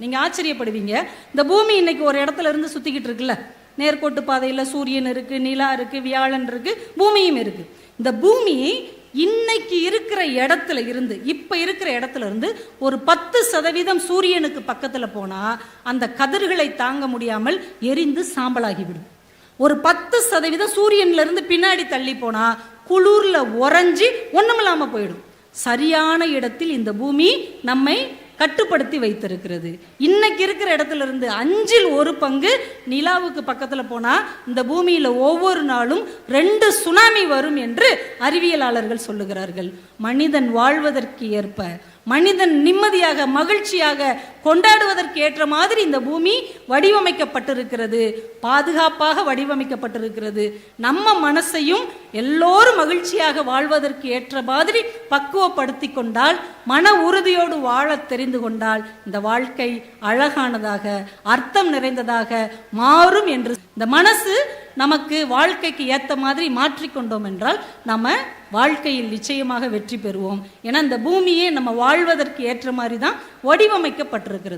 நீங்க ஆச்சரியப்படுவீங்க. இந்த பூமி இன்னைக்கு ஒரு இடத்துல இருந்து சுத்திக்கிட்டு இருக்குல்ல, நேர்கோட்டு பாதையில் சூரியன் இருக்கு, நிலா இருக்கு, வியாழன் இருக்கு, பூமியும் இருக்கு. இந்த பூமி இன்னைக்கு இருக்கிற இடத்துல இருந்து, இப்ப இருக்கிற இடத்துல இருந்து ஒரு 10% சூரியனுக்கு பக்கத்துல போனா அந்த கதிர்களை தாங்க முடியாமல் எரிந்து சாம்பலாகிவிடும். ஒரு 10% சூரியன்ல இருந்து பின்னாடி தள்ளி போனா குளிர்ல உறைஞ்சி ஒண்ணுமில்லாம போயிடும். சரியான இடத்தில் இந்த பூமி நம்மை கட்டுப்படுத்தி வைத்திருக்கிறது. இன்னைக்கு இருக்கிற இடத்துல இருந்து 1/5 நிலாவுக்கு பக்கத்துல போனா இந்த பூமியில ஒவ்வொரு நாளும் 2 சுனாமி வரும் என்று அறிவியலாளர்கள் சொல்லுகிறார்கள். மனிதன் வாழ்வதற்கு ஏற்ப, மனிதன் நிம்மதியாக மகிழ்ச்சியாக கொண்டாடுவதற்கு ஏற்ற மாதிரி இந்த பூமி வடிவமைக்கப்பட்டிருக்கிறது, பாதுகாப்பாக வடிவமைக்கப்பட்டிருக்கிறது. நம்ம மனசையும் எல்லோரும் மகிழ்ச்சியாக வாழ்வதற்கு ஏற்ற மாதிரி பக்குவப்படுத்தி கொண்டால், மன உறுதியோடு வாழ தெரிந்து கொண்டால் இந்த வாழ்க்கை அழகானதாக அர்த்தம் நிறைந்ததாக மாறும் என்று இந்த மனசு நமக்கு வாழ்க்கைக்கு ஏற்ற மாதிரி மாற்றிக்கொண்டோம் என்றால் நம்ம வாழ்க்கையில் நிச்சயமாக வெற்றி பெறுவோம். ஏன்னா இந்த பூமியே நம்ம வாழ்வதற்கு ஏற்ற மாதிரி தான் வடிவமைக்கப்பட்டிருக்கிறது.